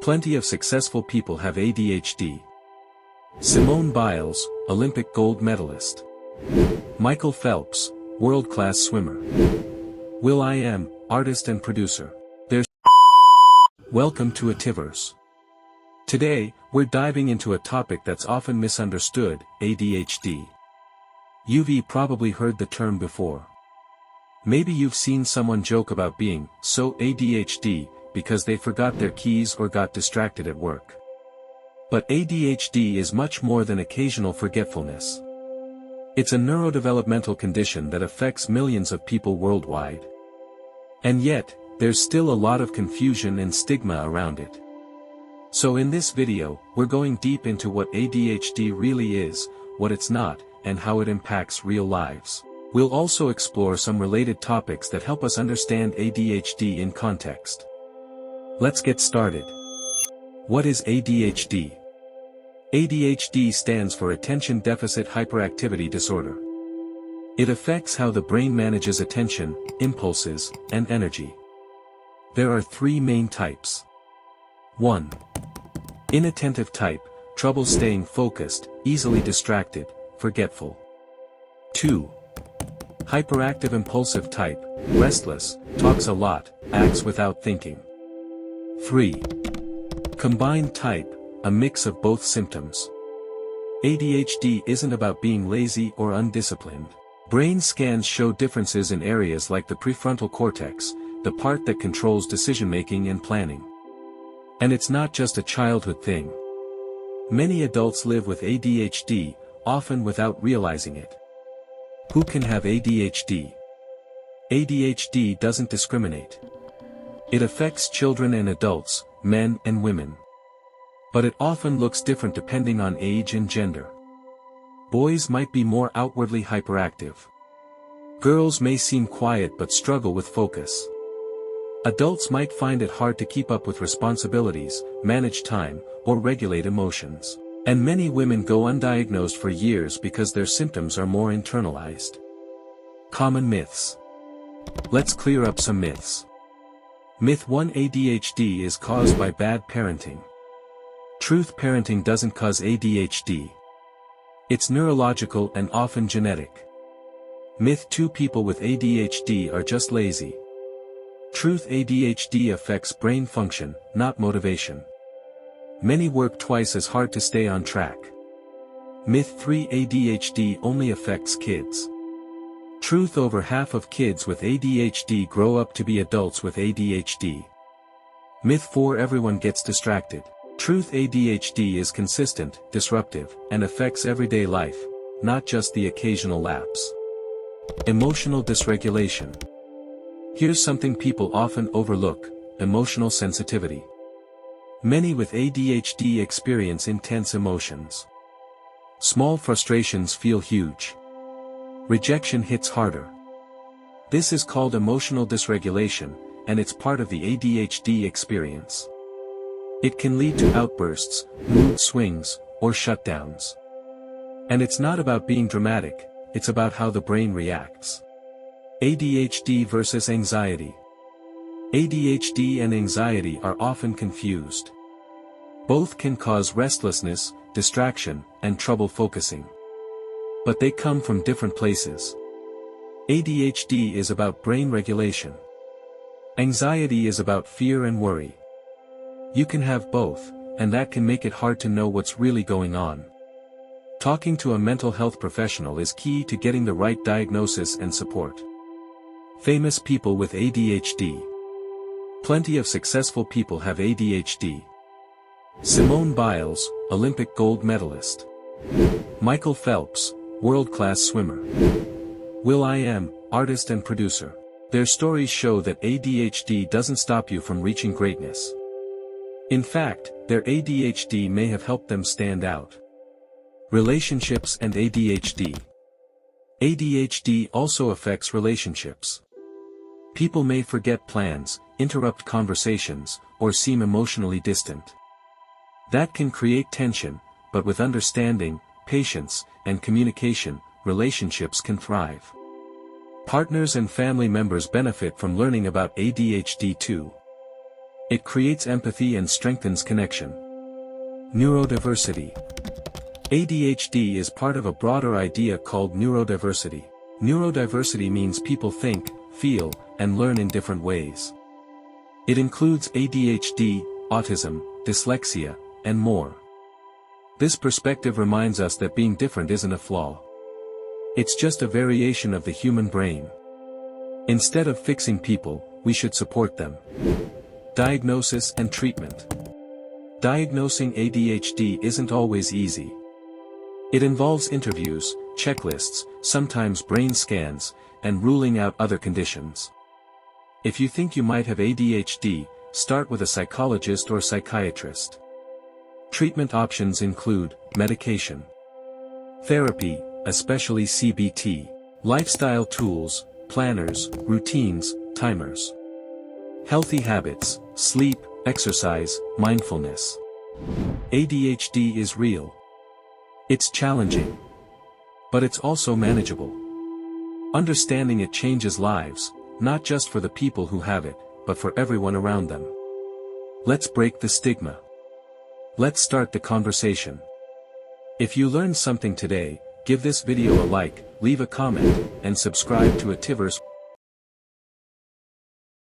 Plenty of successful people have ADHD. Simone Biles, Olympic gold medalist. Michael Phelps, world-class swimmer. will.i.am, artist and producer. Welcome to Ativerse. Today, we're diving into a topic that's often misunderstood, ADHD. You've probably heard the term before. Maybe you've seen someone joke about being so ADHD because they forgot their keys or got distracted at work. But ADHD is much more than occasional forgetfulness. It's a neurodevelopmental condition that affects millions of people worldwide. And yet, there's still a lot of confusion and stigma around it. So in this video, we're going deep into what ADHD really is, what it's not, and how it impacts real lives. We'll also explore some related topics that help us understand ADHD in context. Let's get started. What is ADHD? ADHD stands for Attention Deficit Hyperactivity Disorder. It affects how the brain manages attention, impulses, and energy. There are three main types. 1. Inattentive type, trouble staying focused, easily distracted, forgetful. 2. Hyperactive impulsive type, restless, talks a lot, acts without thinking. 3. Combined type, a mix of both symptoms. ADHD isn't about being lazy or undisciplined. Brain scans show differences in areas like the prefrontal cortex, the part that controls decision-making and planning. And it's not just a childhood thing. Many adults live with ADHD, often without realizing it. Who can have ADHD? ADHD doesn't discriminate. It affects children and adults, men and women. But it often looks different depending on age and gender. Boys might be more outwardly hyperactive. Girls may seem quiet but struggle with focus. Adults might find it hard to keep up with responsibilities, manage time, or regulate emotions. And many women go undiagnosed for years because their symptoms are more internalized. Common myths. Let's clear up some myths. Myth 1: ADHD is caused by bad parenting. Truth: parenting doesn't cause ADHD. It's neurological and often genetic. Myth 2: people with ADHD are just lazy. Truth: ADHD affects brain function, not motivation. Many work twice as hard to stay on track. Myth 3: ADHD only affects kids. Truth: over half of kids with ADHD grow up to be adults with ADHD. Myth 4: everyone gets distracted. Truth: ADHD is consistent, disruptive, and affects everyday life, not just the occasional lapse. Emotional dysregulation. Here's something people often overlook: emotional sensitivity. Many with ADHD experience intense emotions. Small frustrations feel huge. Rejection hits harder. This is called emotional dysregulation, and it's part of the ADHD experience. It can lead to outbursts, mood swings, or shutdowns. And it's not about being dramatic, it's about how the brain reacts. ADHD versus anxiety. ADHD and anxiety are often confused. Both can cause restlessness, distraction, and trouble focusing. But they come from different places. ADHD is about brain regulation. Anxiety is about fear and worry. You can have both, and that can make it hard to know what's really going on. Talking to a mental health professional is key to getting the right diagnosis and support. Famous people with ADHD. Plenty of successful people have ADHD. Simone Biles, Olympic gold medalist. Michael Phelps, world-class swimmer. will.i.am, artist and producer. Their stories show that ADHD doesn't stop you from reaching greatness. In fact, their ADHD may have helped them stand out. Relationships and ADHD. ADHD also affects relationships. People may forget plans, interrupt conversations, or seem emotionally distant. That can create tension, but with understanding, patience, and communication, relationships can thrive. Partners and family members benefit from learning about ADHD too. It creates empathy and strengthens connection. Neurodiversity. ADHD is part of a broader idea called neurodiversity. Neurodiversity means people think, feel, and learn in different ways. It includes ADHD, autism, dyslexia, and more. This perspective reminds us that being different isn't a flaw. It's just a variation of the human brain. Instead of fixing people, we should support them. Diagnosis and treatment. Diagnosing ADHD isn't always easy. It involves interviews, checklists, sometimes brain scans, and ruling out other conditions. If you think you might have ADHD, start with a psychologist or psychiatrist. Treatment options include medication, therapy, especially CBT, lifestyle tools, planners, routines, timers, healthy habits, sleep, exercise, mindfulness. ADHD is real. It's challenging. But it's also manageable. Understanding it changes lives, not just for the people who have it, but for everyone around them. Let's break the stigma. Let's start the conversation. If you learned something today, give this video a like, leave a comment, and subscribe to Ativers